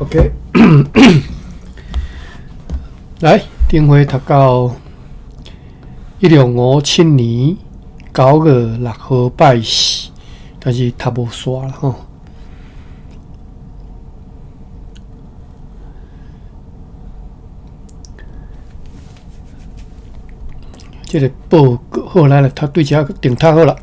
OK， 来，顶回读到1657年9月6号拜四，但是读无煞啦吼。这个报告好来了，他对这个定读好了。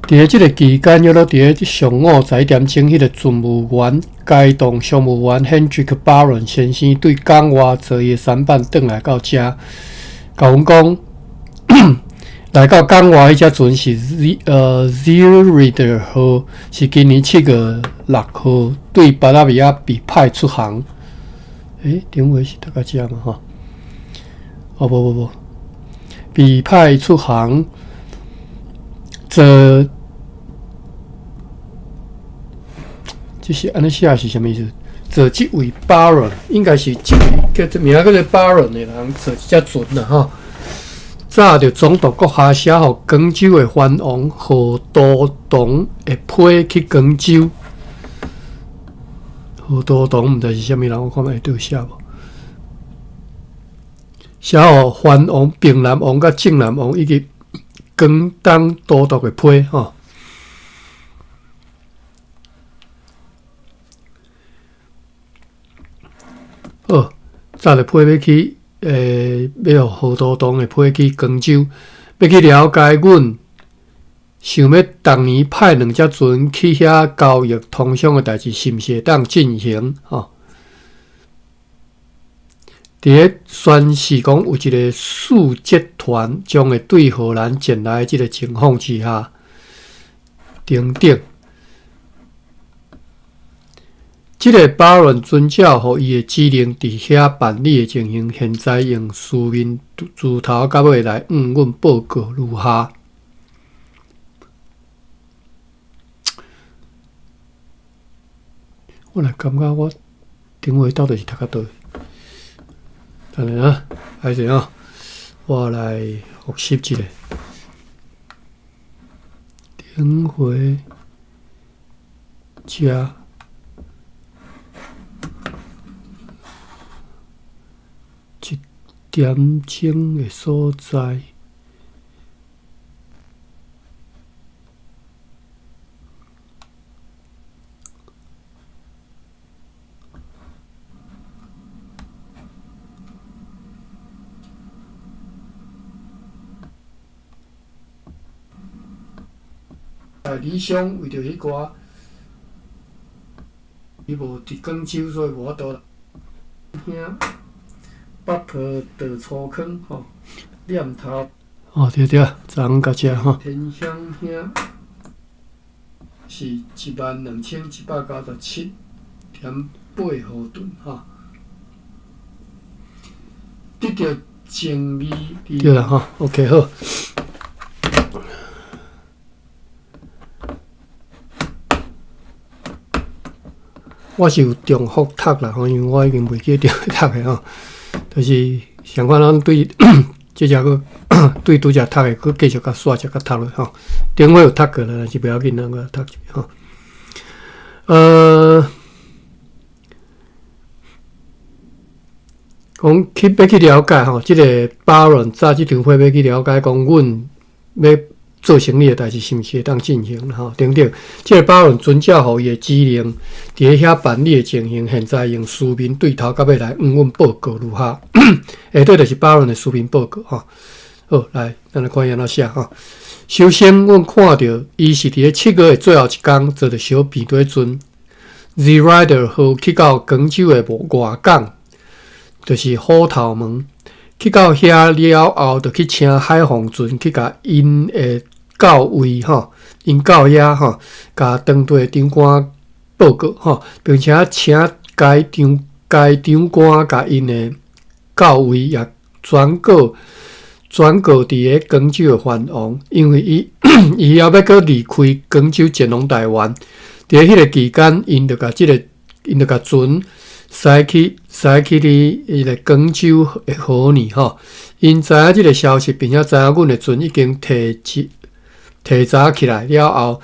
伫即个期间，约伫上午十一点钟，迄个准务员该动商务员 Hendrik Baron 先生对港外坐伊三班转来到遮，甲阮讲，来到港外迄只船是Zurich 号，是今年7月6号对巴拉维亚被派出航。顶回是大概遮嘛吼？哦不，被派出航，这是安尼写是什么意思？坐这位 Baron 应该是这位叫做名叫做 Baron 的人坐这只船啦吼。早就总督阁下写互广州的藩王何都堂的批去广州。何都堂毋知是啥物人，我看卖会写无？写互藩王、平南王、甲正南王以及广东都督的批吼。好，早就批要去要互何都堂的批去广州，要去了解阮想要逐年派2只船去遐交易通商的代志，是毋是会当进行吼？伫咧宣示讲有一个使节团将会对荷兰前来即个情况之下，等等。即个巴伦遵照互伊的指令伫遐办理的情形，现在用书面自头到尾来阮报告如下。我来感觉我顶回到底是读到倒位？等下啊，还是啊，我来复习一下。顶回加1点钟的所在。理想为着迄寡，伊无伫广州，所以无法度啦。兄，北坡稻粗坑吼，念头。哦对，昨昏到遮吼。天香兄是12197.8毫吨吼。得到正义。对啦吼 ，OK 好。我是有重复读啦吼，因为我已经袂记重复读诶吼，就是相关咱对即只个对拄则读诶，佮继续甲刷只甲读落吼。顶回有读过啦，但是不要紧，咱个读吼。讲要去了解吼，即个巴伦早即场会要去了解，讲阮要做生意的代志是毋是会当进行吼？等等，即个巴伦遵照互伊的指令，伫咧遐办理的情形，现在用书面对头到尾来阮报告如下。下底就是巴伦的书面报告吼。好，来，咱来看伊安怎写吼。首先，阮看到伊是伫咧7月的最后一天，坐着小便队船 Zurich 号去到广州的外港，就是虎头门。去到遐了后，就去请海防船去甲因的到位吼，因到遐吼，甲当地长官报告吼，并且请该长官甲因的到位也转告伫咧广州的藩王，因为伊要搁离开广州前往台湾，伫迄个期间，因就甲船驶去伊个广州的河里吼，因知影即个消息，并且知影阮的船已经提早起来了后，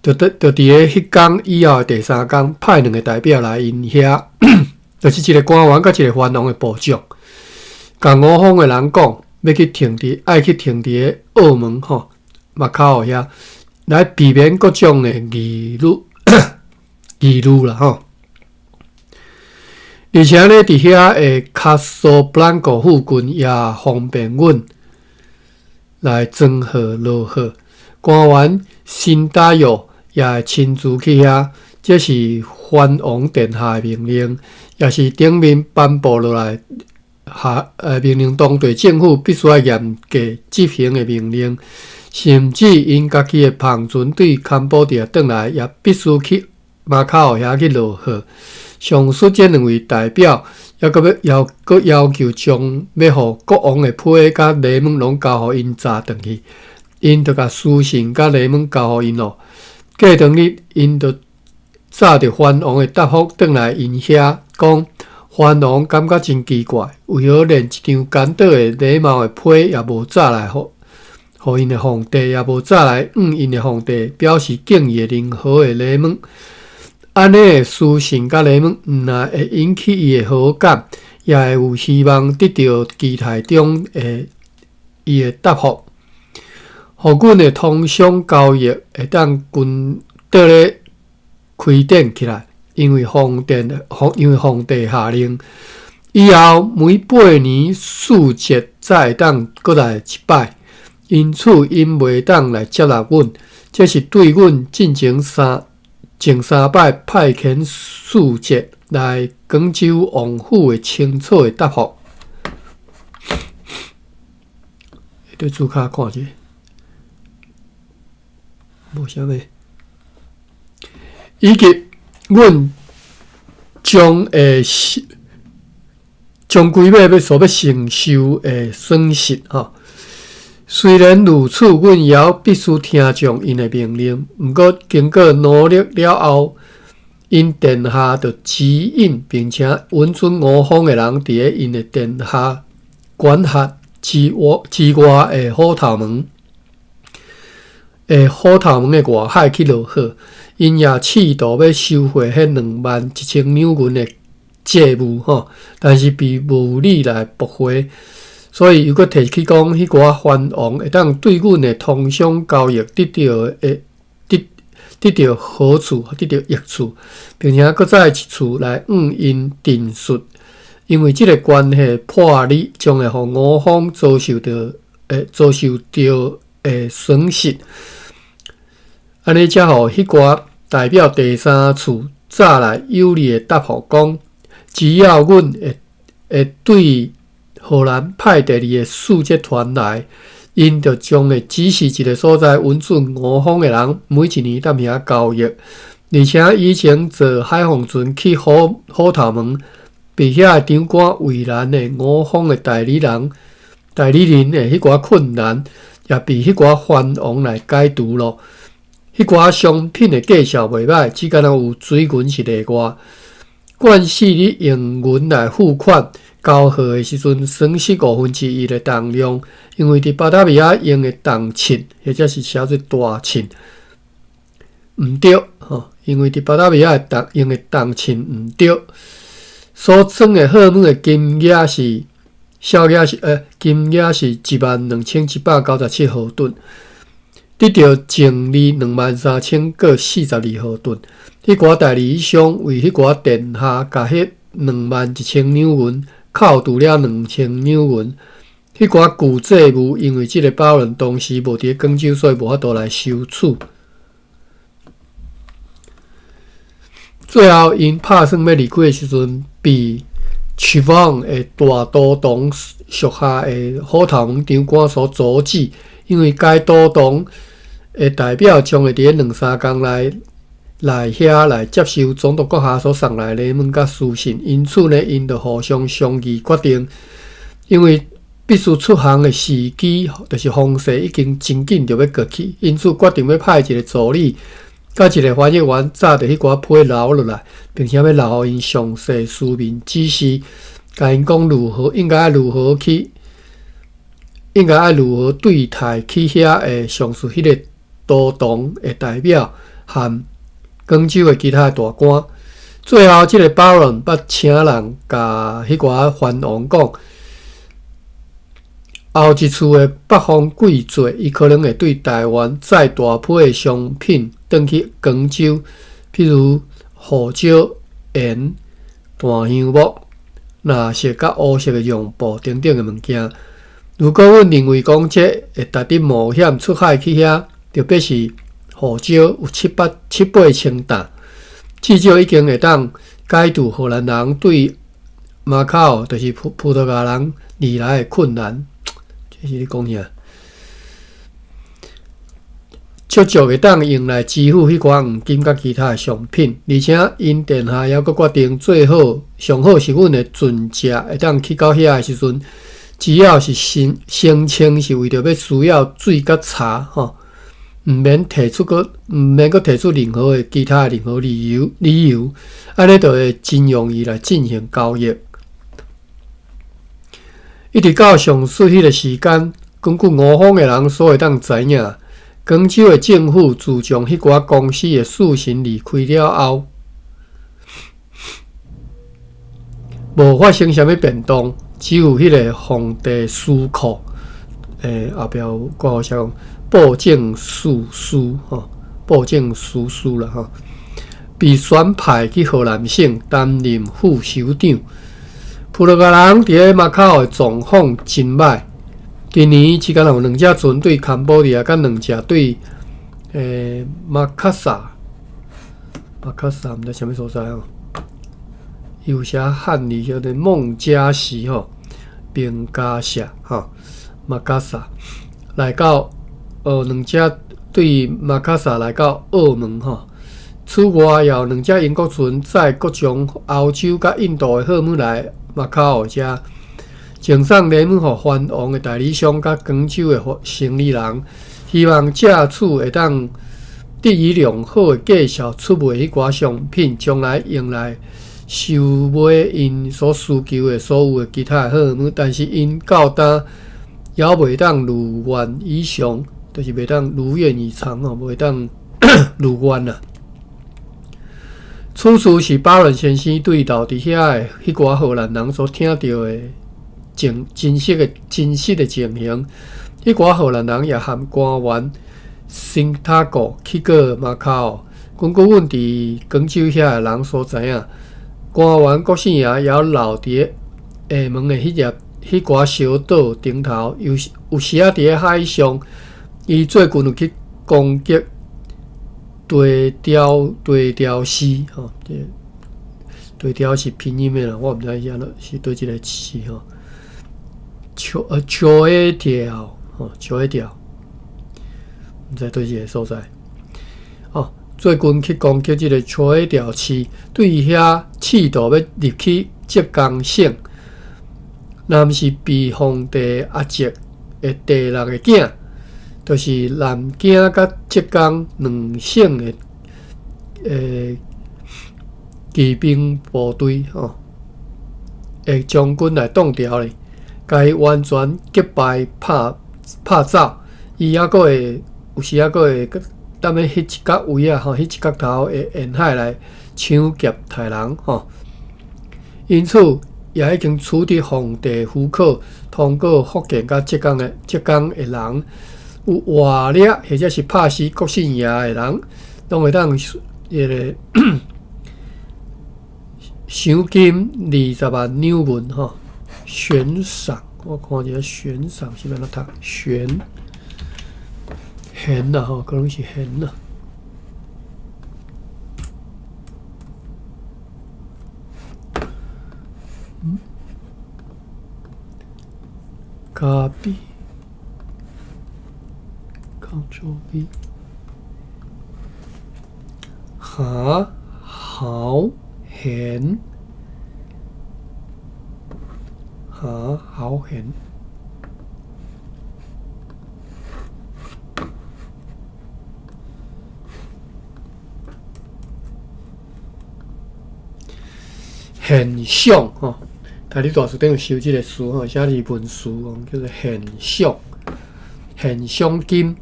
就伫咧迄天以后的第3天，派2个代表来因遐，就是一个官员甲一个藩王的部长，甲我方的人讲，要去停伫，爱去停伫咧澳门吼，马卡奥遐，来避免各种的疑虑啦吼。而且咧，伫遐的卡索布兰国附近也方便阮来装货落货。官员辛达友也会亲自去遐，这是藩王殿下的命令，也是顶面颁布落来命令当地政府必须要严格执行的命令。甚至因家己的篷船对柬埔寨转来，也必须去马卡奥遐去落货。上述这2位代表，要求将要互国王的批甲礼物拢交互因查转去，因就甲书信甲礼物交互因咯。过2日，因就查着藩王的答复转来因遐，讲藩王感觉真奇怪，为何连一张简短的礼貌的批也无trả来互因的皇帝，也无trả来因的皇帝，表示敬意的任何的礼物。安尼的书信甲礼物，若会引起伊的好感，也会有希望得到期待中伊的答复，互阮的通商交易会当倒咧开展起来。因为皇帝下令，以后每8年4节才会当过来一摆，因此因袂当来接纳阮，这是对阮进前3摆派遣4节来广州王府的清楚的答复。对主卡看一下，无啥物。以及阮将规尾所要承受的损失吼。虽然如此，阮也必须听从因的命令。毋过，经过努力了后，因殿下就指引并且允准我方的人伫咧因的殿下管辖之外的虎头门的外海去落货。因也试图要收回迄21,000两银的债务吼，但是被无理来驳回。所以，又搁提起讲，迄寡藩王会当对阮的通商交易得到好处，得到益处，并且搁再一次来因陈述，因为即个关系破裂，将会互我方遭受到损失。安尼才互迄寡代表第3次早来有利的答复讲，只要阮会对荷兰派第2个4节团来，因就将会指示一个所在允准我方的人每1年踮遐交易，而且以前坐海防船去虎头门，被遐个长官为难的我方的代理人的迄寡困难，也被迄寡藩王来解除咯。迄寡商品的价销袂歹，只敢有水银是例外。惯使你用银来付款交货的时阵，损失1/5的重量，因为伫巴达维亚用的重秤，或者是写做大秤，毋对吼。因为伫巴达维亚用的重秤毋对，所装的货物的金额是12,797毫吨。得到净利23,042毫吨，迄寡代理商为迄寡殿下甲迄21,000两银扣除了2,000两银，迄寡旧债务因为即个保人当时无伫广州，所以无法度来收取。最后因拍算要离开的时阵，被曲坊的大都堂属下的虎头门长官所阻止，因为该都堂的代表将会伫咧2-3天来遐来接受总督阁下所送来的礼物甲书信，因此呢，因就互相商议决定，因为必须出航的时机就是风势已经真紧就要过去，因此决定要派一个助理甲一个翻译员早着迄寡批留落来，并且要留互因详细书面指示，甲因讲应该如何对待去遐的上述迄个都堂的代表，和广州的其他的大官。最后，这个巴伦捌请人甲迄寡藩王讲，后一次的北方贵罪，伊可能会对台湾载大批的商品转去广州，譬如胡椒、盐、淡香木、蓝色甲乌色的用布等等的物件。如果阮认为讲这会值得冒险出海去遐，特别是胡椒有七八千担。至少已经会当解除荷兰人对马卡奥，就是葡萄牙人而来的困难。这是你讲啥？足足会当用来支付迄寡黄金甲其他的商品，而且因殿下还阁决定最好上好是阮的船只会当去到遐的时阵，只要是声称是为着要需要水甲茶吼。毋免提出任何的其他任何理由，安尼就会真容易来进行交易。一直到上述迄个时间，根据我方的人所会当知影，广州的政府自从迄寡公司的事情离开了后，无发生啥物变动，只有迄个皇帝书库，后壁有挂号写布政司司吼，布政司司啦吼，被选派去荷兰省担任副首长。葡萄牙人伫咧马卡奥的状况真歹。今年只敢有2只船对坎保利亚，甲2只对马卡萨，毋知啥物所在吼，有写汉语叫做孟加西吼，兵加社吼，马卡萨来到。2只对马卡萨来到澳门吼。此外，也有2只英国船载各种欧洲甲印度的货物来马卡奥遮，赠送礼物予藩王的代理商甲广州的生意人，希望借此会当得以良好的介绍出卖迄寡商品，将来用来收买因所需求的所有的其他的货物，但是因到今也袂当如愿以偿。就是袂当如愿以偿吼，袂当如愿啦。此事是巴伦先生对留伫遐的迄寡荷兰人所听到的真实的情形。迄寡荷兰人也含官员辛塔古去过马卡奥。根据阮伫广州遐的人所知影，官员国姓爷也留伫厦门的迄寡小岛顶头，有时啊伫咧海上。伊最近有去攻击对雕丝吼，对雕是拼音的啦，我毋知影是对一个词吼。秋的条吼，秋的条，毋知对一个所在。哦，最近去攻击即个秋的条市，对遐试图要入去浙江省，南是被皇帝压制的第6个囝。就是南京甲浙江2省的骑兵部队吼，会将军来挡掉咧，甲伊完全击败拍走。伊还佫会有时佫会踮咧迄一角位啊吼，迄一角头会沿海来抢劫杀人吼。因此也已经取得皇帝符口，通过福建甲浙江的人。有活掠或者是拍死国姓爷的人，拢会当迄个赏金20万纽文吼，悬赏。我看一下悬赏是安怎读？悬啦吼，可能是悬啦。copy Ctrl V， 好闲，好闲。现象吼，台里大书顶有收即个词吼，写字文书叫做现象。现象金，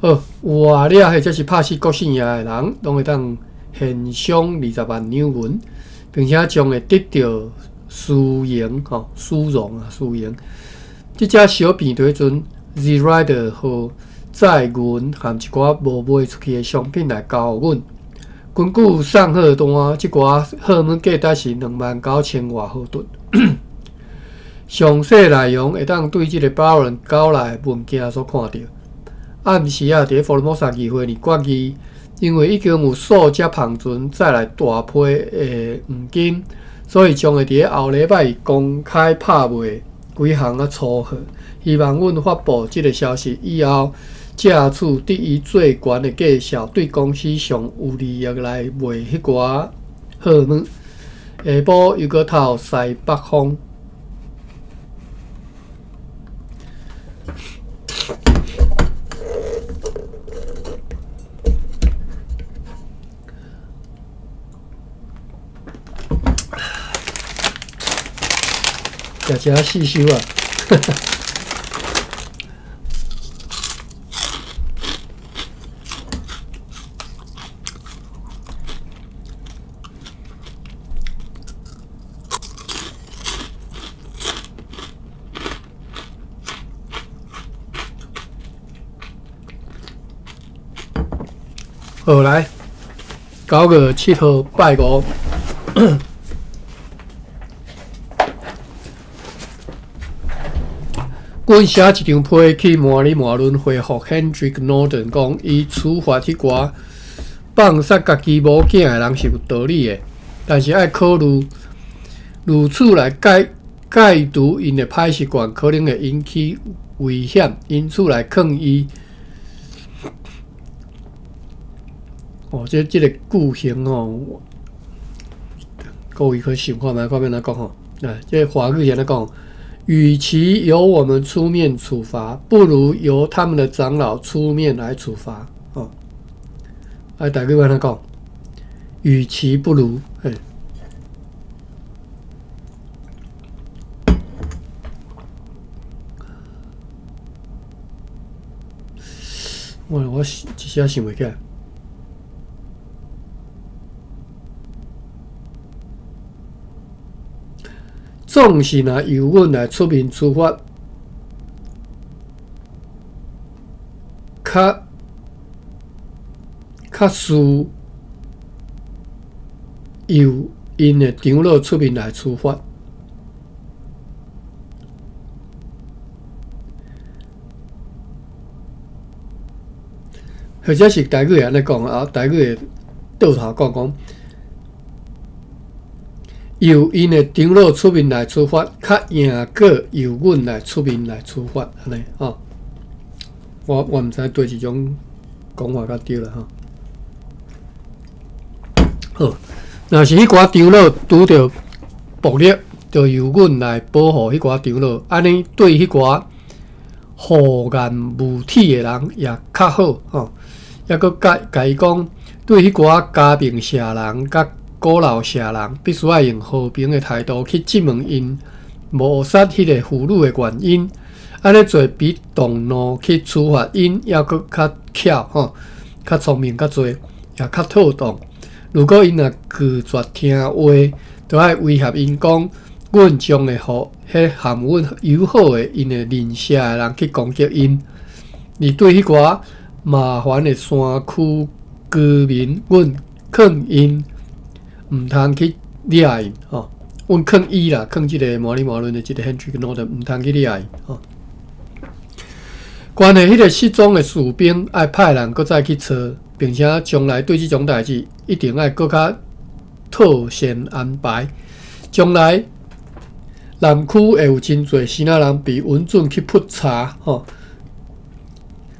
好，活了或者是拍死国姓爷的人，拢会当悬赏20万纽元，并且将会得到殊荣殊荣啊，殊荣。这只小片对阵 Z Rider 和载银含一寡无卖出去的商品来交互阮。根据上好单，即寡号码价值是29,000外毫吨。详细内容会当对即个保人交来的文件所看到。暗时啊，伫佛罗摩萨议会里决议，因为已经有数只旁船再来大批的黄金，所以将会伫后礼拜公开拍卖几项撮合。希望阮发布即个消息以后，借此得以最悬的价效，对公司上有利益来卖迄寡号码。下晡又搁透西北风。食细修啊！好来，9月7号拜五。阮写一张批去麻里麻伦回复 Hendrik Norden 讲，伊处罚迄寡放杀家己某囝的人是有道理的，但是爱考虑如此来戒除因的歹习惯，可能会引起危险，因此来抗议。这个句型各位可想看卖，看面来讲吼。这个华语先来讲。与其由我们出面处罚，不如由他们的长老出面来处罚。大家安怎讲？与其不如，我一时想袂起来。总是拿由阮来出面处罚，较需由因的长老出面来处罚。或者是台语安尼讲啊，台语的倒头讲。由因的长老出面来处罚，较赢过由阮来出面来处罚，安尼我毋知对一种讲法较对啦好，若是迄寡长老拄着暴力，就由阮来保护迄寡长老，安尼对迄寡厚颜无体的人也较好抑搁甲伊讲，对迄寡家并社人甲古老社人必须要用和平的态度去质问因谋杀迄个妇女的原因，安尼做比动怒去处罚因还阁较巧较聪明较济，也较妥当。如果因若拒绝听话，就要威胁因讲，阮将会互迄含阮友好的因的邻舍的人去攻击因。而对迄寡麻烦的山区居民，阮劝因。毋通去掠因阮劝伊啦，劝即个麻里麻伦的即个 Hendrik Norden 毋通去掠因关于迄个失踪的士兵，爱派人搁再去找，并且将来对即种代志一定爱搁较妥善安排。将来南区会有真侪新仔人被稳准去扑查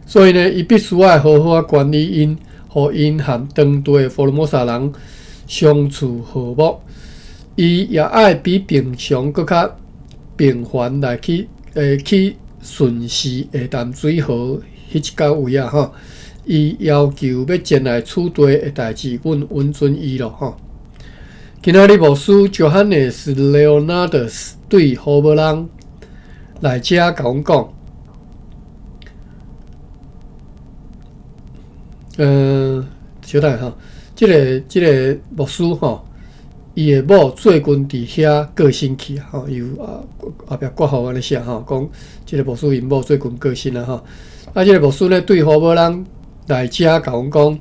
所以呢，伊必须要好好管理因，互因和当地的佛罗摩萨人。相处和睦，伊也爱比平常搁较频繁来去巡视下淡水河迄一角位啊伊要求要前来处地的代志，阮允准伊咯今仔日牧师 Johannes Leonardus 对何无人来遮甲阮讲，小等吼，即个牧师吼，伊的某最近伫遐过身去吼，有后壁挂号安尼写吼，讲即个牧师因某最近过身啦吼。即个牧师呢对服务人来遮甲阮讲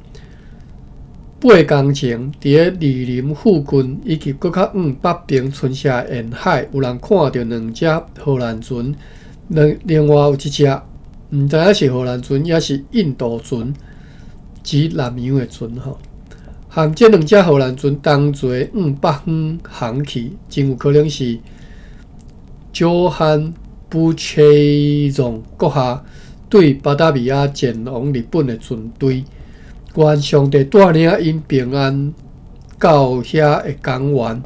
，8工前伫咧梨林附近以及搁较远北边春夏沿海，有人看到2只荷兰船，另外有1只毋知影是荷兰船也是印度船。及南洋的船吼，含这2只荷兰船同齐北方航去，真有可能是约翰布切容阁下对巴达米亚前往日本的船队，愿上帝带领因平安到遐的港湾，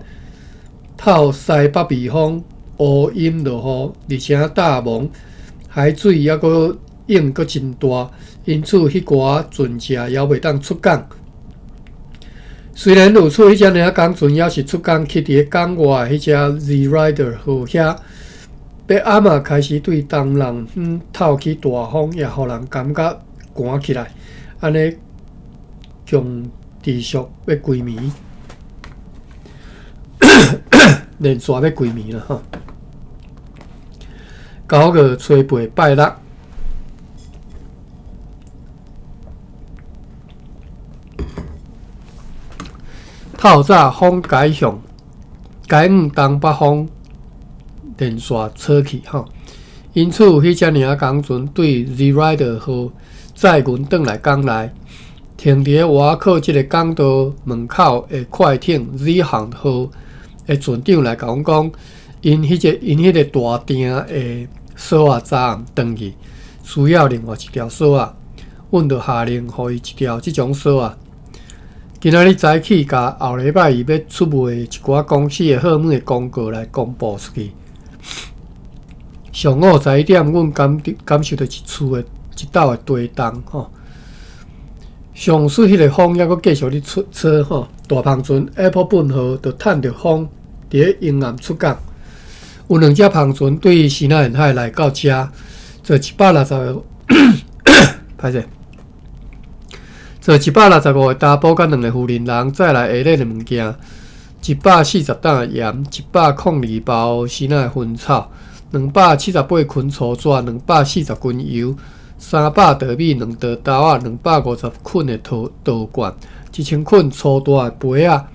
透西北微风，乌阴落雨，而且大蒙海水抑阁影阁真大。因此，迄寡船只也袂当出港。虽然如此，迄只尔港船也是出港去伫港外迄只 Z Rider 号遐，要暗嘛开始对东南透起大风，也互人感觉寒起来。安尼，将持续要归暝，连续要归暝啦吼。9月初8拜六。透早风改向，改往东北方连续吹去吼，因此迄只尔港船对 Z Rider 号载运转来港内，停伫外口即个港道门口的快艇 Z 航号的船长来甲阮讲，因迄个大艇的锁啊早暗断去，需要另外一条锁啊，阮就下令互伊一条即种锁啊。今仔日早起，甲后礼拜伊要出卖一寡公司的号码的公告来公布出去。上午11点，阮感受到一厝的一斗的地动吼。上水迄个风还阁继续咧吹吼，大篷船 Apple 本号就趁着风伫咧阴暗出港。有2只篷船对西南沿海来到遮，做160歹势。做165个查甫甲2个妇人人，再来下let的物件，140担的盐，102包西南的薰草，278捆粗纸，240斤油，300稻米，2刀刀啊，250捆的稻罐，1000捆粗大的杯啊，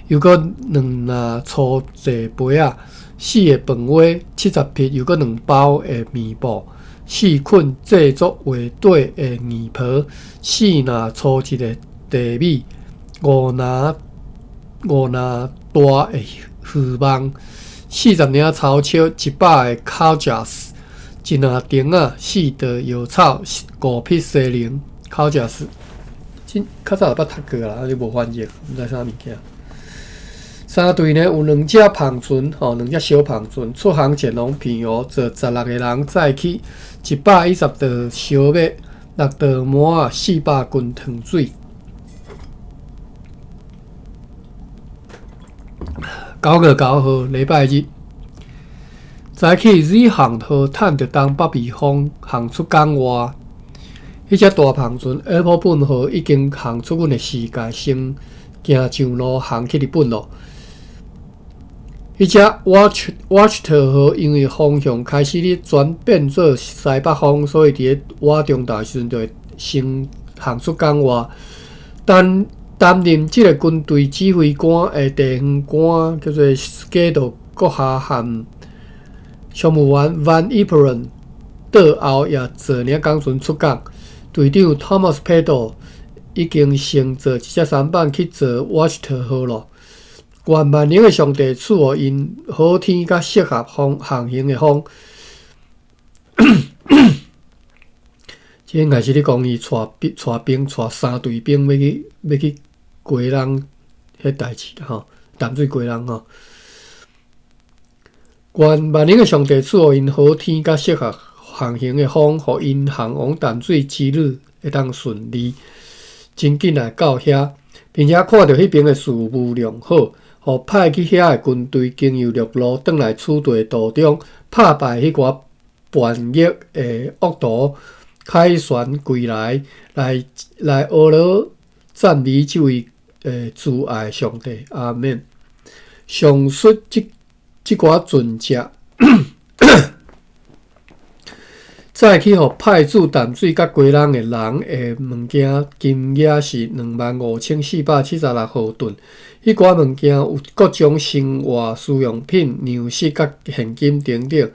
又搁2篮粗细杯啊，4个饭碗，70匹，又搁2包的面布。4捆制作画底的泥婆，4篮粗一的地米，5篮大的鱼网，40领草草，100个烤架丝，1篮钉啊，4袋药草，5匹西灵烤架丝。较早有捌读过啦，就无翻译，毋知啥物件。3队呢有2只篷船，2只小篷船出航前往平湖，坐16个人载起110袋烧麦，6袋麻啊，400斤糖水。9月9号礼拜日，早起Z 航号趁着东北微风航出港外，迄只大篷船 Apple 本号已经航出阮的世界，先行上路航去日本咯。迄只 Watcher 号因为方向开始咧转变做西北风，所以伫咧瓦中岛时阵就会先航出港外。担任即个军队指挥官的地方官叫做 Skado 阁下和商务员 Van Eperen 倒后也坐领港船出港。队长 Thomas Pedal 已经乘坐一只舢板去坐 Watcher 号咯。愿万能的上帝赐予因好天甲适合航行的风。这应该是咧讲伊带兵带3队兵要去过人迄代志啦吼，淡水过人吼。愿万能的上帝赐予因好天甲适合航行的风，互因航往淡水之旅会当顺利，真紧来到遐，并且看到迄边的事务良好。互派去遐的军队经由陆路转来取队途中，拍败迄寡叛逆的恶徒，凯旋归来，来俄罗赞美这位慈爱上帝，阿免。上述即寡准则。再去互派驻淡水甲鸡笼的人的物件，金额是25,476毫吨。迄寡物件有各种生活需用品、粮食甲现金等等。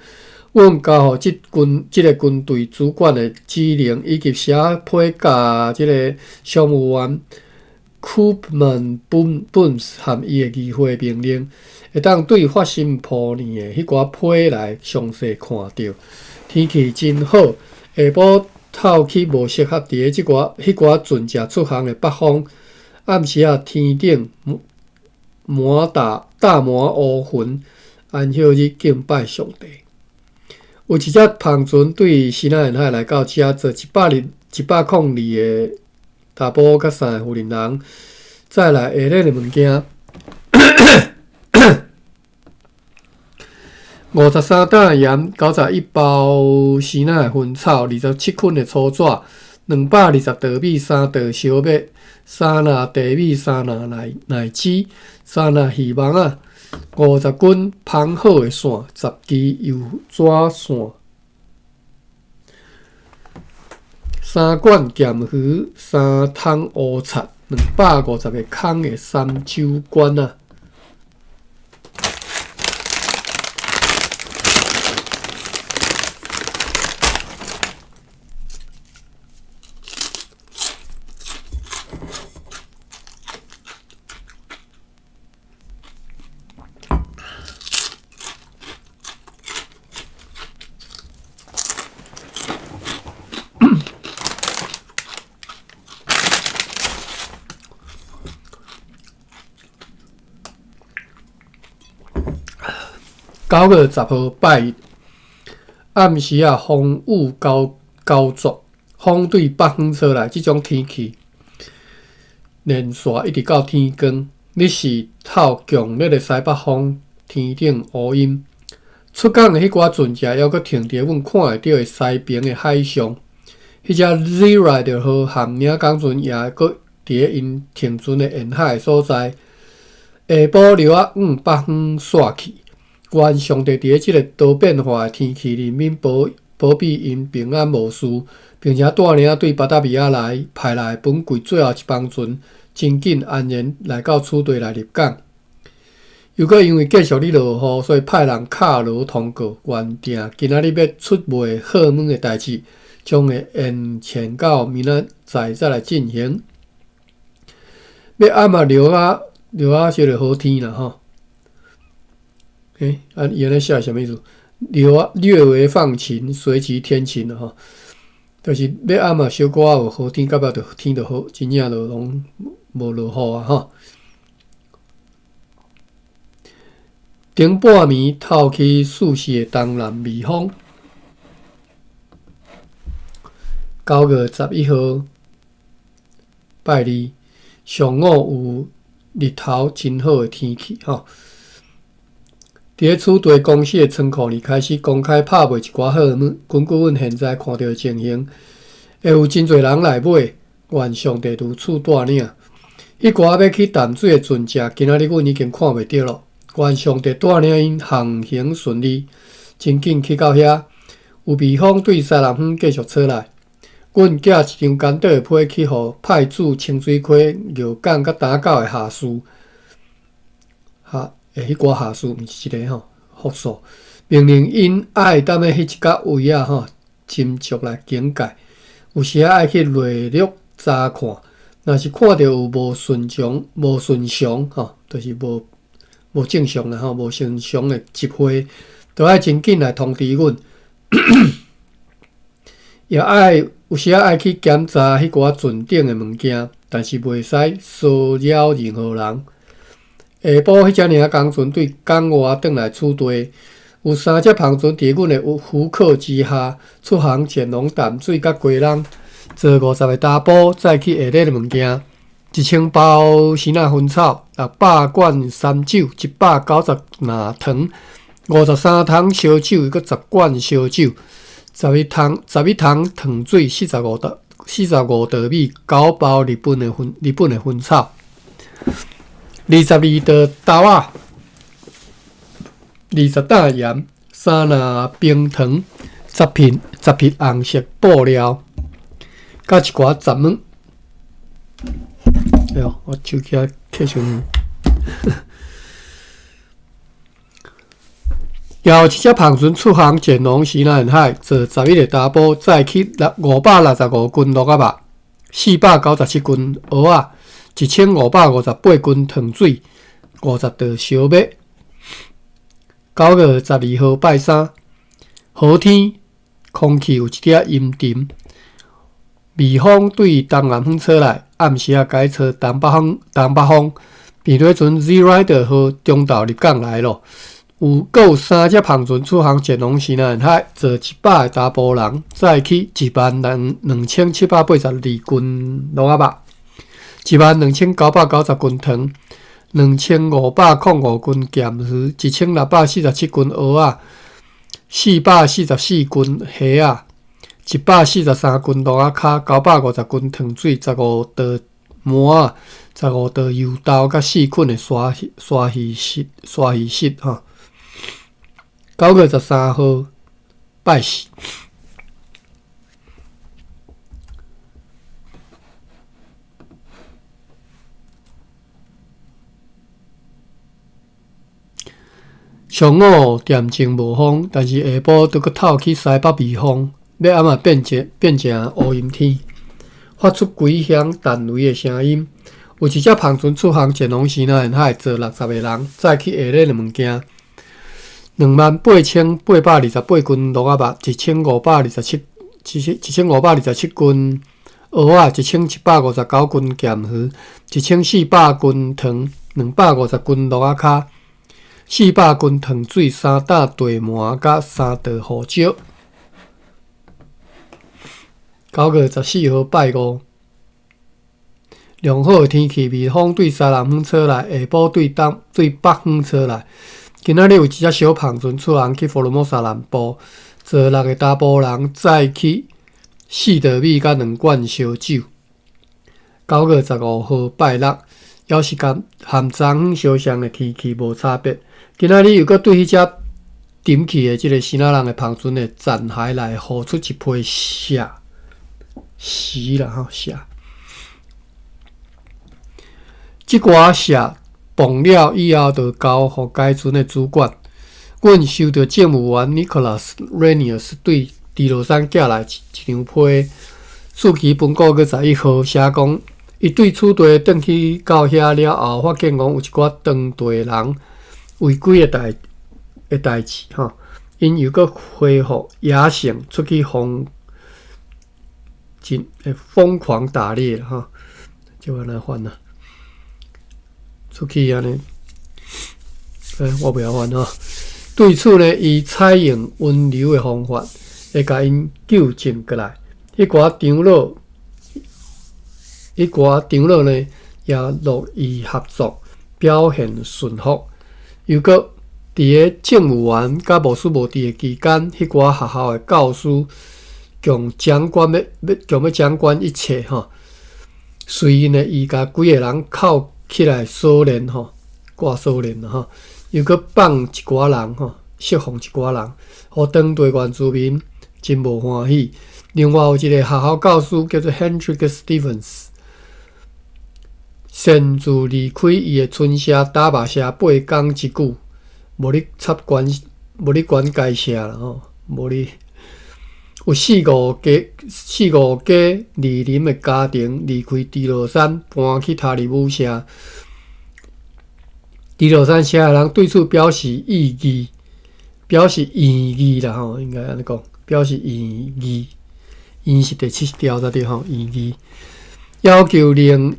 阮交互即个军队主管的指令，以及写批甲即个商务员Koopman Bunds 和伊的议会命令，会当对发生破年的迄寡批来详细看到。天气真好，下晡透起无适合伫迄寡准则出航的北方。暗时啊，天顶大满乌云，安息日敬拜上帝。有一只帆船对西南沿海来到遮，坐102个查甫甲3个妇人，再来下let的物件。53担盐、91包西南薰草、27捆的粗纸、220稻米、3袋烧麦、3篮茶米、3篮奶籽、3篮鱼网仔、50根芳好的线、10支油纸线、3罐咸鱼、3桶乌贼、250个空的三酒罐仔。9月10号拜一，暗时啊，风雨交作，风对北方吹来，即种天气连续一直到天光。你是透强烈的西北风，天顶乌阴。出港的迄寡船只还阁停伫阮看会到的西边的海上。迄只 Z-Rider 号含领港船也阁伫因停船的沿海所在。下晡流啊往北方煞去。愿上帝伫即个多变化的天气里面保庇因平安无事，并且带领对巴达维亚来派来本柜最后一帮船真紧安然来到此地来入港。又搁因为继续咧落雨，所以派人敲锣通告，原定今仔日要出卖货物的代志，将会延前到明仔载再来进行。要暗嘛留啊即个好天啦吼。原来写什么意思？略微放晴，随即天晴了吼。就是要暗嘛小可有好天，到尾就天就好，真正就拢无落雨啊吼。顶半暝透起舒适的东南微风。9月11号拜二，上午有日头真好的天气吼。伫此地公司的仓库里开始公开拍卖一寡货物，根据阮现在看到的情形，会有真侪人来买。愿上帝如此带领。迄寡要去淡水的船只，今仔日阮已经看袂到了。愿上帝带领因航行顺利，真紧去到遐。有微风对西南风继续吹来。阮寄一张简短的批去互派驻清水溪、牛港甲打狗的下士。迄寡下士毋是一个吼复数，命令因爱踮咧迄一角位啊吼，斟酌来警戒。有时爱去略略查看，若是看到有无顺常吼，就是无正常啦吼，无正常的集会，都爱真紧来通知阮。也有时爱去检查迄寡船顶的物件，但是袂使骚扰任何人。下晡，迄只领港船对港外转来此地，有3只篷船伫阮的浮客之下出航前往淡水甲鸡笼，坐50个查甫再去下let的物件，1000包西南薰草，600罐山酒，190篮糖，53桶烧酒，佮10罐烧酒11桶糖水，45稻米，9包日本的薰草，22袋豆仔，20袋盐，3粒冰糖，10片红色布料，甲一寡杂物。哎呦，我手机啊开伤。邀一只帆船出航前往西南沿海，坐11个查甫载去565斤鹿仔肉，497斤蚵仔，1558斤糖水，50袋烧麦。9月12号拜三，好天，空气有一点阴沉，微风对东南风吹来，暗时啊改吹东北风，变做船 Z-Rider 号中昼入港来咯。有3只帆船出航前往西南沿海，坐100个查甫人载去12782斤鹿仔肉，12990斤糖，2505斤咸鱼，1647斤蚵仔，444斤虾仔，143斤鹿仔脚，950斤糖水，15袋馍仔，15袋油豆，甲4捆的沙鱼翅吼。9月13号拜四，上午恬静无风，但是下晡拄佫透起西北微风，要暗变成乌阴天，发出几响弹雷的声音。有一只帆船出航前往西南沿海，坐60个人载去下列的物件。28828斤鹿仔肉，1527斤蚵仔，1759斤咸鱼，1400斤糖，250斤鹿仔脚，400斤糖水，3袋地馍甲3袋胡椒。9月14号拜五，良好的天气，微风对西南风吹来，下晡对北风吹来。今仔日有一只小帆船出航去佛罗摩萨南部，坐6个查甫人载去4袋米甲2罐烧酒。9月15号拜六，还是和昨昏相像的天气无差别。今仔日又搁对迄只沉去的即个西南人的帆船的残骸来付出一批石啦吼石。即寡石放了以后，就交予该船的主管。阮收到政务员 Nicholas Renius 对迪罗山寄来一张批。次期本国月11号写讲，伊对此地转去到遐了后，发现讲有一寡当地人违规的代志吼，因又搁恢复野性，出去疯狂打猎吼，就安尼翻啦。出去安尼，我不要翻吼。对此呢，伊采用温柔的方法，会甲因纠正过来。迄寡长老呢，也乐意合作，表现顺服。又搁伫个政务员甲无事无地的期间，迄寡学校的教师强要掌管一切吼。随因呢，伊甲几个人扣起来锁链吼，挂锁链啦吼，又搁放一寡人吼，释放一寡人，互当地原住民真无欢喜。另外有一个学校教师叫做 Hendrik Stevens， 擅自离开伊的村舍打肉舍8天一久，无咧管该舍啦吼，无咧。有4、5家离邻的家庭离开迪罗山，搬去塔里姆社。迪罗山社的人对此表示异议啦吼，应该安尼讲，表示异议。因是第7条才对吼，异议。要求命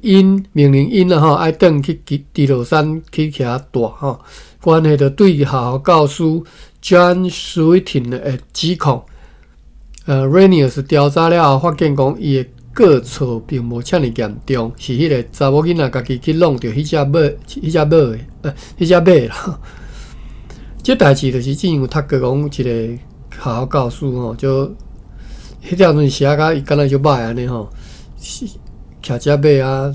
令因啦吼，爱转去迪罗山去遐住吼。关系到对学校教师 John Sweetin 的指控。Renius 调查了后，发现讲伊的过错并无遮尔严重，是迄个查某囡仔家己去弄着迄只马啦。这代志就是之前有读过讲一个学校教师吼，就迄条阵写甲伊敢若就歹安尼吼，骑只马啊，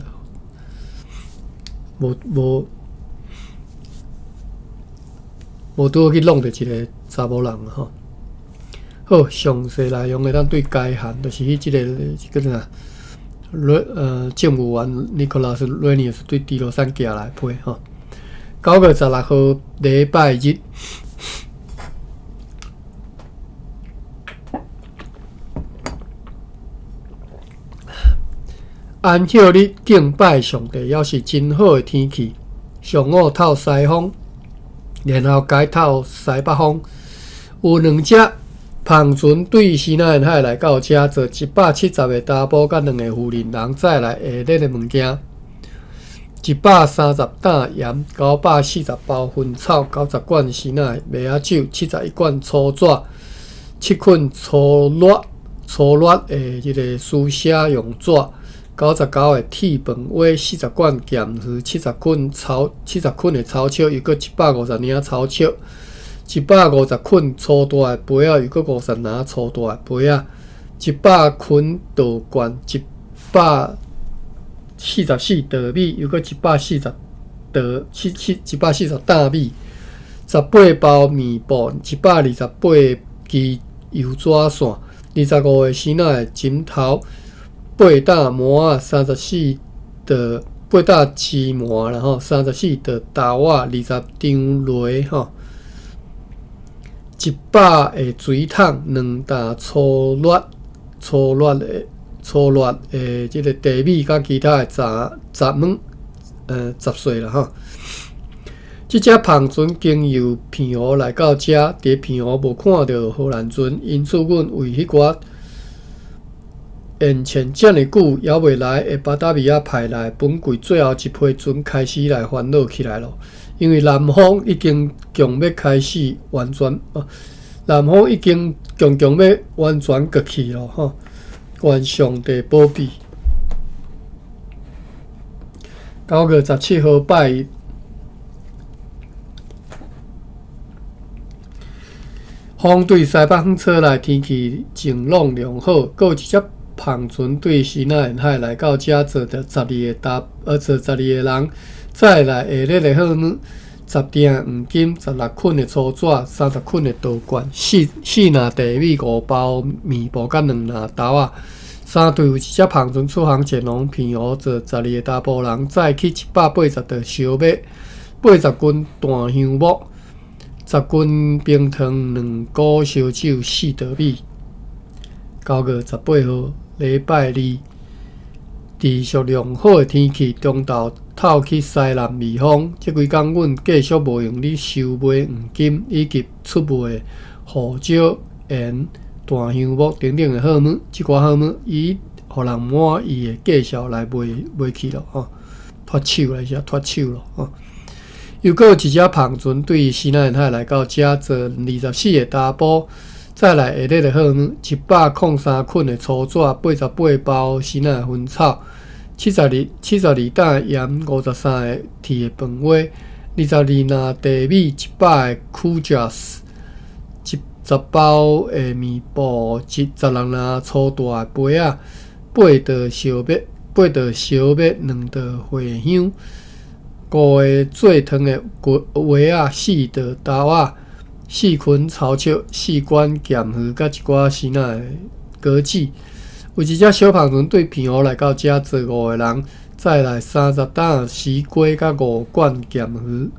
无拄去弄着一个查某人吼。好，详细内容会当对该函，就是迄个啥，政务员 Nicholas Renius 对迪罗山寄来批吼。9月16号礼拜日。安歇日敬拜上帝，要是真好的天气，上午透西风，然后改透西北风。有2只篷船对西南沿海来到遮，坐170个查甫甲2个妇人人载来下日的物件，130担盐，940包薰草，90罐鲜奶麦仔酒，71罐粗纸，7捆粗劣的迄个书写用纸。99个铁饭碗，40罐咸鱼，70捆的草笑，又搁150领草笑，150捆粗大的杯仔，又搁50领粗大的杯仔，100捆稻罐，144稻米，又搁140担米，18包面布，128支油纸线，25个鲜奶枕头。8担膜仔，34的8担芝麻，然后34的豆仔，20张螺吼，100个水桶，2担粗劣的即个地米，甲其他的杂碎啦吼。即只篷船经由平湖来到遮，伫平湖无看到荷兰船，因此阮为迄寡。沿前遮尔久还未来的巴达米亚派来，本季最后一批船开始来烦恼起来咯。因为南方已经强要开始完全，南方已经强要完全过去咯吼。愿上帝保庇。9月17号拜一，风对西北风吹来，天气晴朗良好，搁有一只。篷船对西南沿海来到遮，坐着12个人，再来下日的好物，10锭黄金，16捆的粗纸，30捆的稻罐，4篮地米，5包面布，甲2篮豆仔。3队有一只篷船出航前往平湖，坐12个查甫人，载去180条烧马，80斤大香木，10斤冰糖，2股烧酒，4稻米。9月18号。礼拜二，持续良好的天气，中昼透去西南微风。即几工，阮继续无用咧收买黄金以及出卖胡椒、盐、大香木等等的好物。即寡好物，伊互人满意的继续来卖去咯吼，脱手咯吼。又搁有一只篷船对西南沿海来到遮，坐24个查甫。再来下日的好物，103捆的粗纸，88包鲜奶薰草，72担盐，53个铁的饭碗，22篮地米，100个苦椒，10包的面布，16篮粗大的杯仔，8道烧麦，2道茴香，5个做汤的话仔，4道豆仔。4捆草笑，4罐咸鱼，甲一寡鲜奶果子。有一只小篷船对平湖来到遮，坐5个人，再来30担西瓜，甲5罐咸鱼。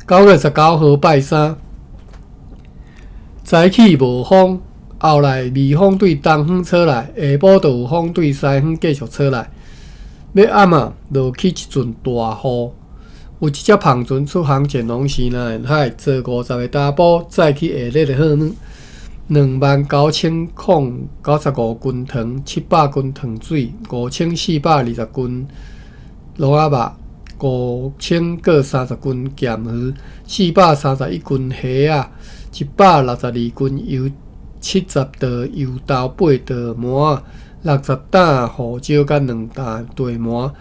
9月19号拜三，早起无风，后来微风对东方吹来，下晡就有风对西方继续吹来。要暗啊，落起一阵大雨。有一只篷船出航前往西南沿海，坐50个查甫，载去下日的好物，29,095斤糖，700斤糖水，5,420斤卤仔肉，5,030斤咸鱼，431斤虾，162斤油，70道油豆，8道麻，60担胡椒，甲2担地麻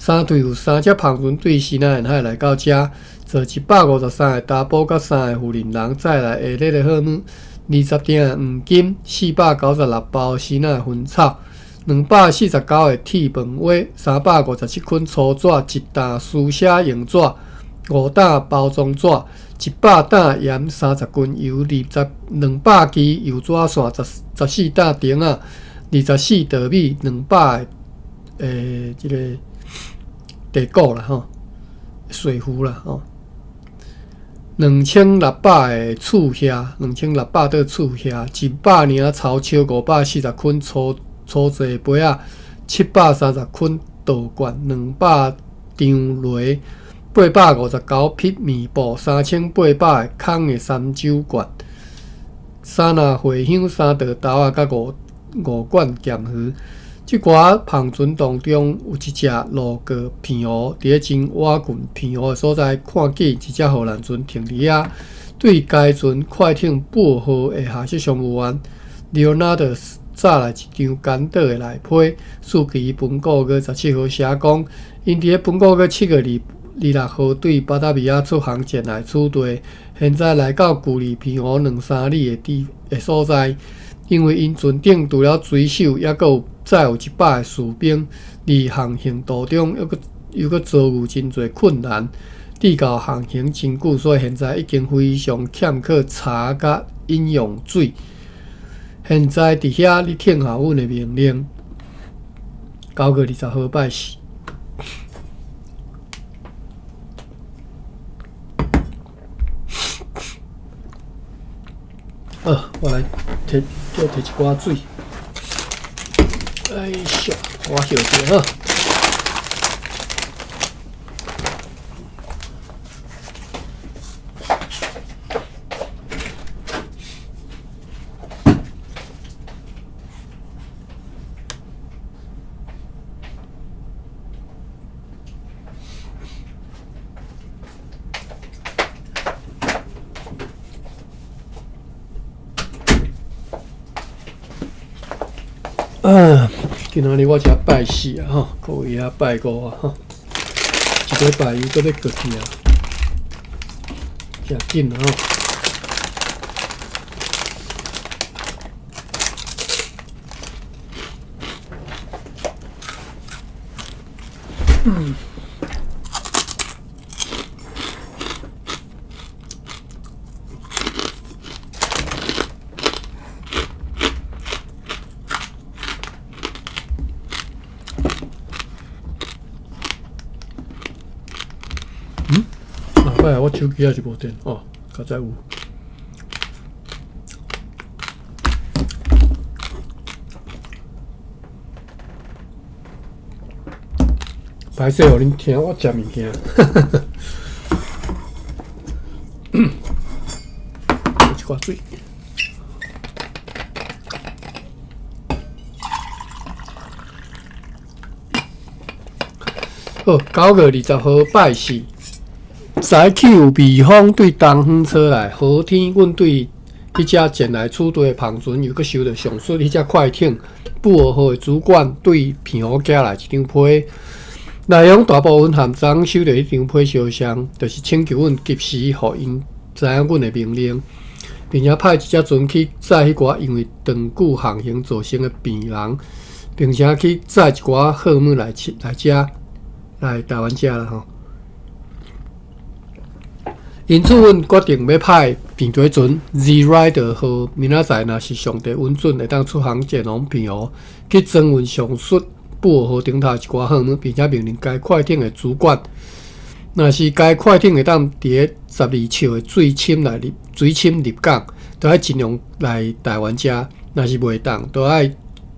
3队有3只旁船对西南沿海来到这，坐153个查甫甲3个妇人人，再来下日的货物20鼎黄金，496包西南薰草，249个铁饭碗，357捆粗纸，1担书写用纸，5担包装纸，100担盐30斤油，200支油纸线，14担钉仔，24稻米，200个这个地鼓啦吼，水壶啦吼，2600个醋虾，2600对醋虾，100领草草540捆粗制杯仔，730捆稻罐，200张螺，859匹面布，3800个空的三酒罐，3篮茴香，3袋豆仔，甲5罐咸鱼。即寡篷船当中有一只路过片湖，伫咧真瓦郡片湖的所在，看见一只荷兰船停伫遐，对该船快艇薄荷的下设商务员 Leonardo 炸来一张简短的内批，数据本国月17号写讲，因伫咧本国月7月26号对巴达比亚出航前来处队，现在来到距离片湖2-3里的所在。因为因船顶除了水手，也有载有100个士兵，伫航行途中又遭遇真侪困难，直到航行真久，所以现在已经非常欠缺茶甲饮用水。现在伫遐你听候阮的命令，9月20号拜四。我来摕一寡水。哎呀，我休息哈。今仔日我才拜四啊，吼，各位啊拜5啊，吼，一礼拜又搁要过去啊，真紧啊，吼。摆我手机也是无电哦，较早有。歹势，互恁听我食物件。一寡水。好，9月20号拜四。早起有微风对东方吹来，好天，阮对迄只前来处队的篷船又搁收到上水迄只快艇布尔号的主管对片湖寄来一张批，内容大部分含昨收到迄张批相像，就是请求阮及时互因知影阮的命令，并且派一只船去载迄寡因为长久航行造成的病人，并且去载一寡货物来台湾遮啦吼。因此，阮决定要派平底船 Z Rider 号，明仔载若是上帝允准，会当出航前往片湖，去增运上述布尔号顶头一寡货物，并且命令该快艇的主管，若是该快艇会当伫咧12尺的水深入港，都要尽量来台湾遮。若是袂当，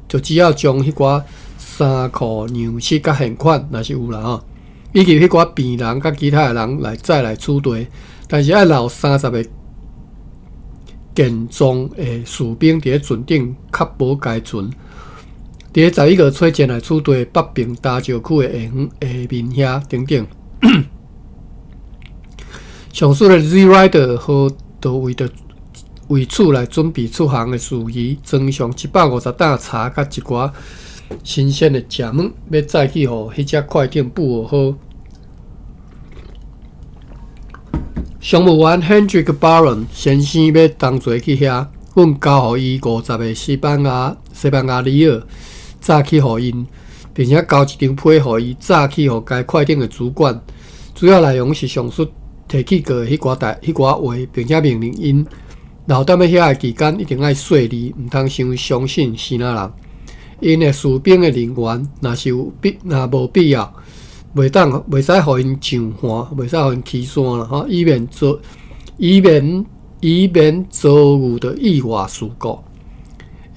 就只要将迄寡衫裤、粮食甲现款，若是有啦吼，以及迄寡病人甲其他的人来处队。但是要留30个健壮的士兵伫咧船顶确保该船。伫咧11月初前来处队北平大石区的下面遐等等。上述的 Z Rider 号都为此来准备出航的事宜，装上150担茶甲一寡新鲜的食物，要再去互迄只快艇捕获好。商务员 Hendrik Baron 先生要同齐去遐，阮交互伊50个西班牙里尔，早去互因，并且交一张批互伊，早去互该快艇的主管。主要内容是上述提起过迄寡话，并且命令因留踮咧遐的期间一定爱细腻，毋通伤相信西那人。因的士兵的人员若无必要，袂使互因上岸，袂使互因起山啦，吼，以免遭遇的意外事故。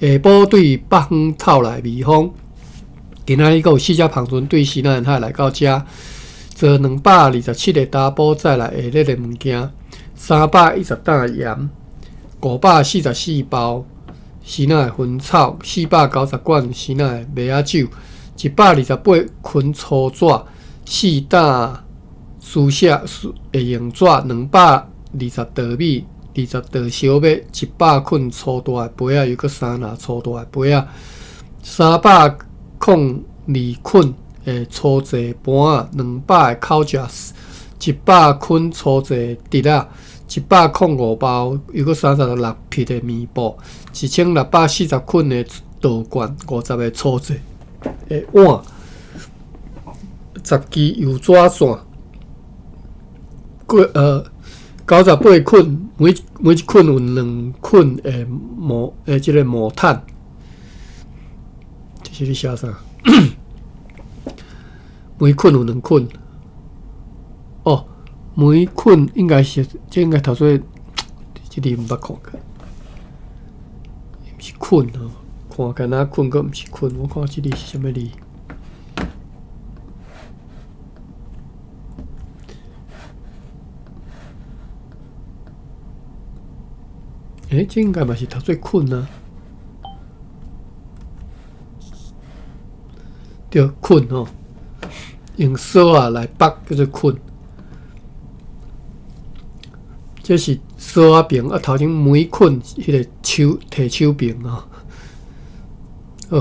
下晡对北方透来微风，今仔日阁有4只帆船对西南沿海来到遮，坐227个查甫载来下列的物件：310担盐，544包西南的薰草，490罐西南的麦仔酒，128捆粗纸，4担书写的用纸，220稻米，20稻小麦，100捆粗大的杯仔，又搁3拿粗大的杯仔，302捆的粗制盘仔，200个烤架，100捆粗制碟仔，105包，又搁36匹的面布，1640捆的稻罐，50个粗制的碗，10支油纸线，98捆，每一捆有2捆的即个木炭，这是你写啥？每捆有2捆，哦，每捆应该是，这应该头先这里毋捌看过，毋是捆哦，看干那捆，阁毋是捆，我看这里是啥物字？这应该嘛是头最捆啊，对，捆哦，用扫啊来绑叫做捆。这是扫啊柄啊，头前每捆迄个提手柄啊。好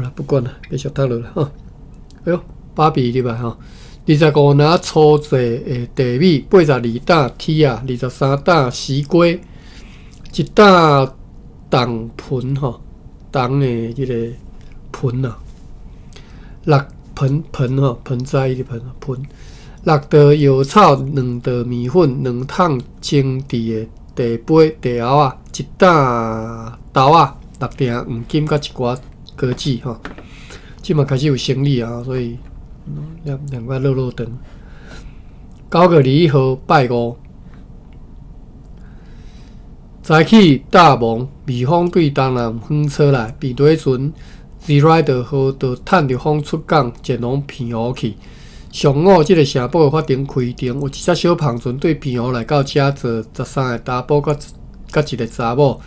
啦，不管啦，继续读落啦吼。哎呦，芭比入来吼，25拿粗制的地米，82担铁啊，23担丝瓜，1担铜盆吼，铜的迄个盆啊，6盆吼，盆栽的盆，6袋药草，2袋面粉，2桶精致的茶杯、茶甌啊，1担豆啊，6錠黄金，甲一寡果子吼。即嘛开始有生理啊，所以两块肉肠。9月21号拜五，早起大蒙，微风对东南风吹来，面对船 Z-Rider 号就趁着风出港，前往澎湖去。上午，即个城堡法庭开庭，有一只小帆船对澎湖来到遮坐13个查甫甲一个查某，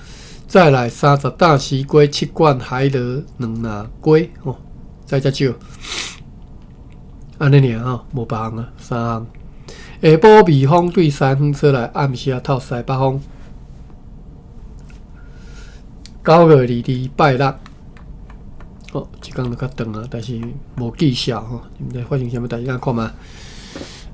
再来30担丝瓜、7罐海螺、2拿粿哦，再遮少，安尼尔吼，无别项啊，3项。下晡微风对西方吹来，暗时啊透西北风。9月22拜六。哦，即工就较长啊，但是无记效吼，毋知发生啥物代志，咱看嘛。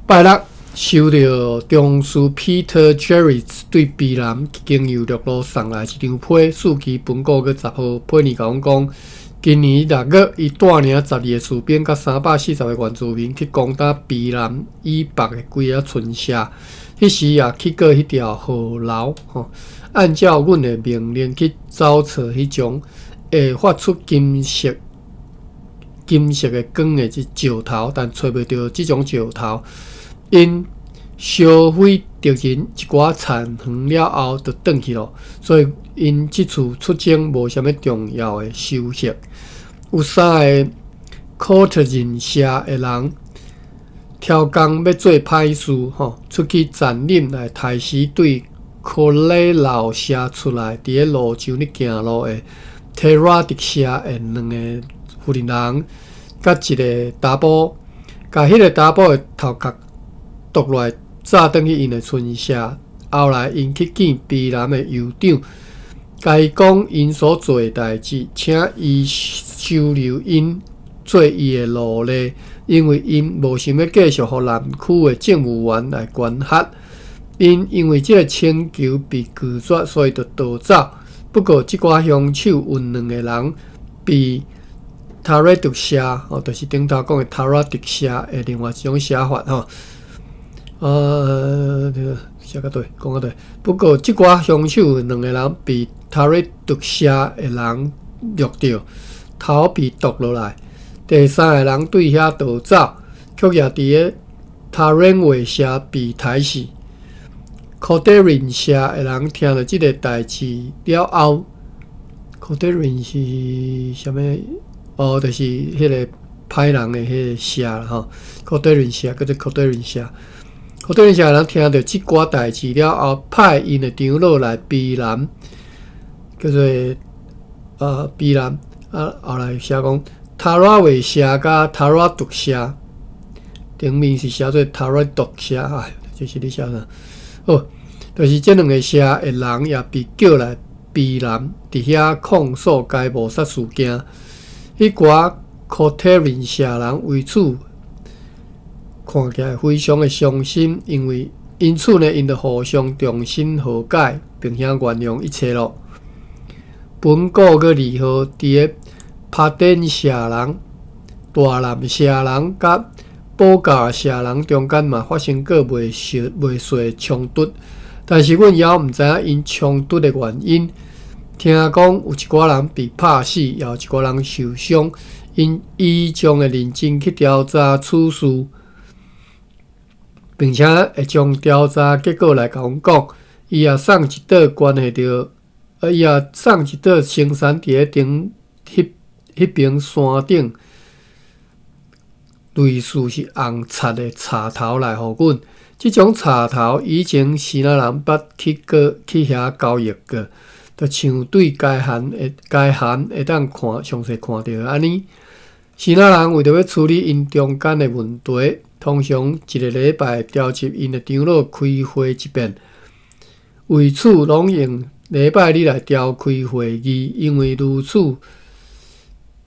拜六收到中士 Peter Jerry 对卑南经由陆路送来一张批，数期本9月10号，批呢甲阮讲，今年6月伊带领12个士兵甲340个原住民去攻打卑南以北的几个村社，迄时也去过迄条河流吼，按照阮的命令去找找迄种。会发出金色的光的石头，但找袂到这种石头。因烧毁敌人一寡残垣了后，就转去咯。所以因这次出征无啥物重要的收获。有3个 Cortezin 社的人挑工要做歹事吼，出去占领来抬死对科雷老社出来，伫咧路上咧行路的。Terra 迪社的2个妇人人，甲一个查甫，甲迄个查甫的头壳夺落来，炸转去因的村社。后来因去见卑南的酋长，该讲因所做的代志，请伊收留因做伊的奴隶，因为因无想要继续互南区的政务员来管辖。因为这个请求被拒绝，所以就逃走。不过，即寡凶手有2个人被塔瑞特写，就是顶头讲的塔拉特写的另外一种写法吼。写个对，讲个对。不过，即寡凶手2个人被塔瑞特写的人掠到，头被剁落来。第3个人对遐逃走，却也伫个塔瑞维社被杀死。Coderin 社的人听到即个代志了后 ，Coderin 是啥物？就是迄个歹人的迄个社啦吼。Coderin 社叫做 Coderin 社。Coderin 社的人听到即寡代志了后，派因的长老来避难，叫做避难。后来写讲塔拉维社甲塔拉毒社，顶面是写做塔拉毒社啊，这是你写啥？就是这2个社的人也被叫来避难，伫遐控诉该谋杀事件。迄寡 Coterin 社人为此看起来非常的伤心，因此呢，因就互相重新和解，并且原谅一切咯。本国个离合伫个帕登社人、大南社人甲保加社人中间嘛发生过未遂冲突，但是阮也毋知影因冲突的原因。听讲有一寡人被拍死，也有一寡人受伤，因依将会认真去调查此事，并且会将调查结果来甲阮讲。伊也送一道关系到，伊也送一道生产伫个顶迄边山顶。类似是红漆的插头来互阮，即种插头以前希腊人捌去遐交易过，就像对该函会当详细看到安尼。希腊人为着要处理因中间的问题，通常一个礼拜调集因的长老开会一遍，为此拢用礼拜日来召开会议，因为如此。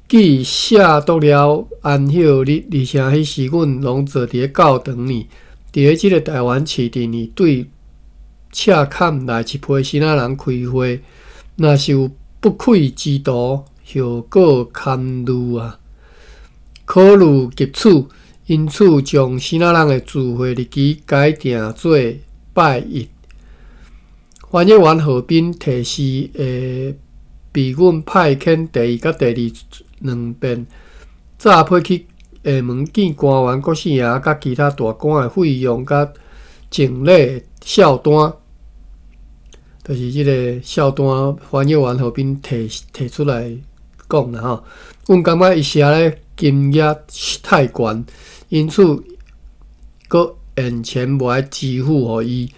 既写读了安息日，而且迄时阮拢坐伫个教堂呢。伫个即个台湾市镇呢，对赤坎来一批新仔人开会，若是有不轨之徒，后果堪虑啊！考虑及此，因此将新仔人的聚会日期改定做拜一。翻译员何斌提示被阮派遣第1甲第2。2遍早批去厦门见官员、国姓爷甲其他大官的费用甲敬礼孝单，就是即个孝单翻译员后边提出来讲啦吼。阮感觉伊写咧金额太悬，因此佫现钱无爱支付互伊，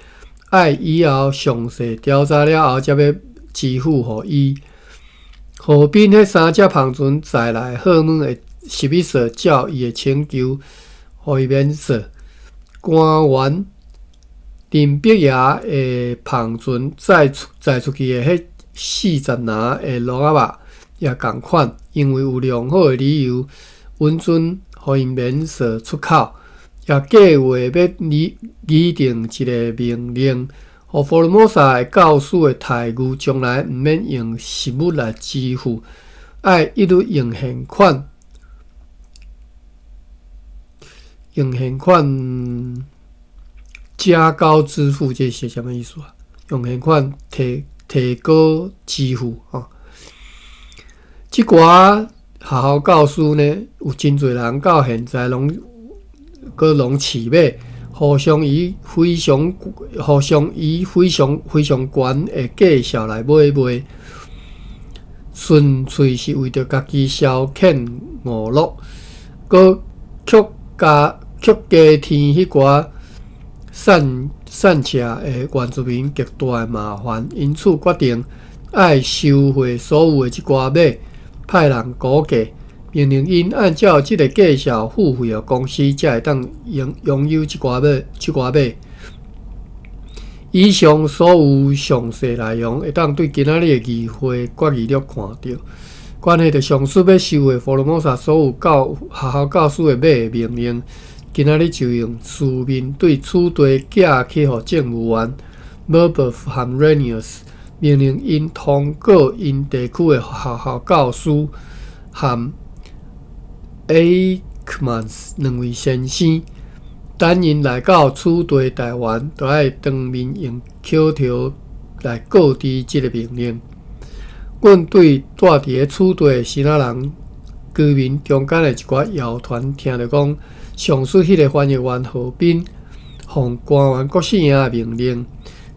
爱以后详细调查了后才要支付互伊。河边迄3只胖船载来后门的11色照伊的请求，互伊免说。官员林碧爷的胖船载出去的迄40拿的鹿仔肉也共款，因为有良好的理由，允准互因免说出口，也计划要拟定一个命令。互福尔摩沙的教师的待遇，将来毋免用实物来支付，爱一律用现款。用现款加高支付，这是什么意思啊？用现款提高支付啊！即寡学校教师呢，有真侪人到现在拢饲马。互相以非常悬的价数来买，纯粹是为着家己消遣娱乐，佮加添迄寡散车的原住民极大的麻烦，因此决定爱收回所有的即寡马，派人估价。命令因按照即个价数付费的公司，才会当拥有即寡马。以上所有详细内容会当对今仔日的议会决议录看到。关系着上述要收的佛罗摩萨所有学校教师的买的命令，今仔日就用书面对此地寄去予政务员 Verbeuf 和 Renius， 命令因通过因地区的学校教师和 Aikmans 两位先生，等因来到此地台湾，就要当面用口条来告知这个命令。阮对住伫此地的新仔人居民中间的一寡谣传，听着讲，上述迄个翻译员何斌，奉官员国姓爷的命令，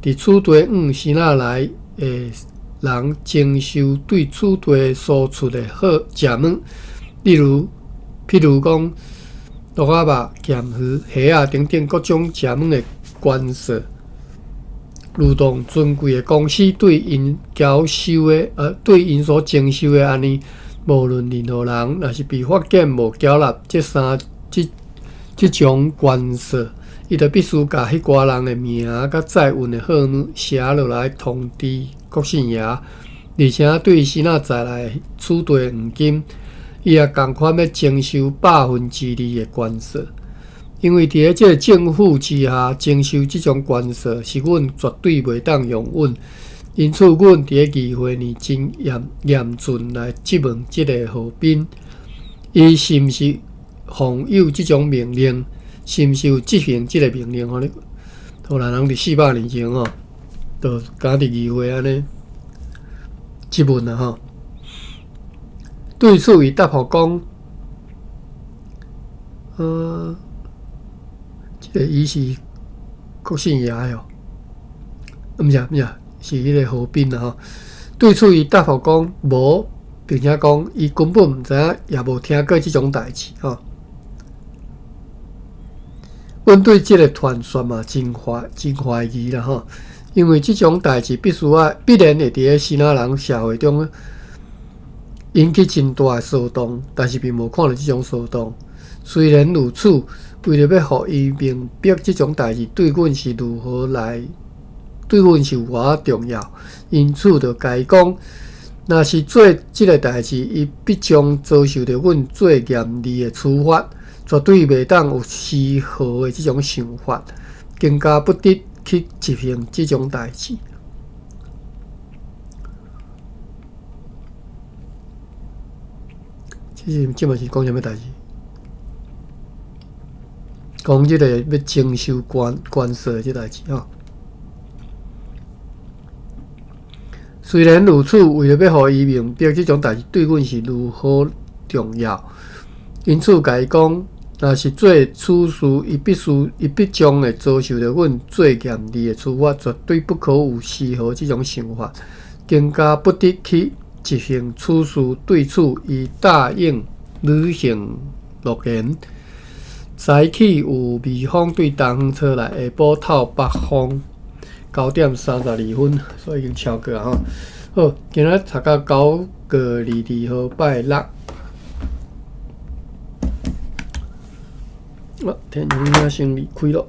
伫此地新仔来的人征收对此地所出的好食物，譬如讲鹿仔肉、咸鱼、虾等等各种食物的关税。如同尊贵的公司对因对因所征收的安尼，无论任何人若是被发现无缴纳这种关税，伊就必须甲迄寡人的名甲载运的号码写落来通知国姓爷，而且对新仔载来此地的黄金，伊也同款要征收2%的关税。因为伫即个政府之下征收即种关税，是阮绝对袂当容忍。因此，阮伫个议会呢真严峻来质问即个何斌，伊是毋是奉有即种命令，是毋是有执行即个命令？互人伫400年前就敢伫议会安尼质问啦对此，伊答复讲，伊是国姓爷哦，毋是，是迄个何斌啦对此，伊答复讲无，并且讲伊根本毋知影，也无听过即种代志阮对即个传说嘛，真怀疑啦因为即种代志必然会伫个新仔人社会中引起真大的骚动，但是并无看到即种骚动。虽然如此，为了要互伊明白即种代志对阮是如何对阮是有偌重要，因此就甲讲，若是做即个代志，伊必将遭受到阮最严厉的处罚，绝对袂当有丝毫的即种想法，更加不得去执行即种代志。即嘛是讲啥物代志？讲即个要征收关税即代志虽然如此，为了要互伊明白即种代志对阮是如何重要，因此甲伊讲，若是做此事，伊必将会遭受到阮最严厉的处罚，绝对不可有丝毫即种想法，更加不得去执行此事。对此，伊答应履行诺言。早起有微风对东方吹来，下晡透北风。9:32，所以已经超过啊好，今仔读到9月22号拜六。天公爷生日快乐！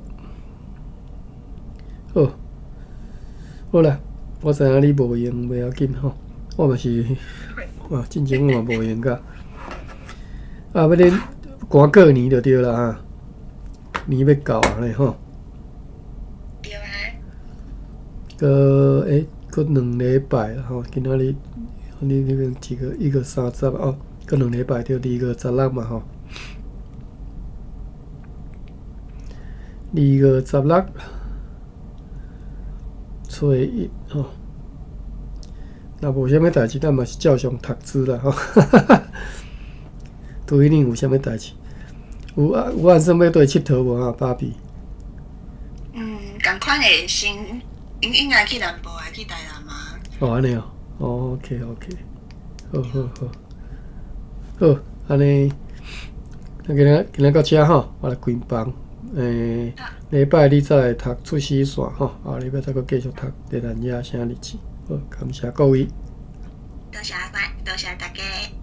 好啦，我知影你无闲，袂要紧我嘛是，进前我嘛无闲噶。要恁赶过年就对啦年要到啊嘞对啊。搁2礼拜啦今仔日你那边几个1个30搁2礼拜就2个16嘛2个16初一若无啥物代志，咱嘛是照常读书啦除非恁有啥物代志，有按算要对佚佗无芭比？同款的先，应该去南部，还去台南嘛？安尼OK， 好，安尼，今仔到遮我来关房。礼拜你再来读出死线后礼拜再搁继续读地兰野啥日子。好，感谢各位。多谢大家。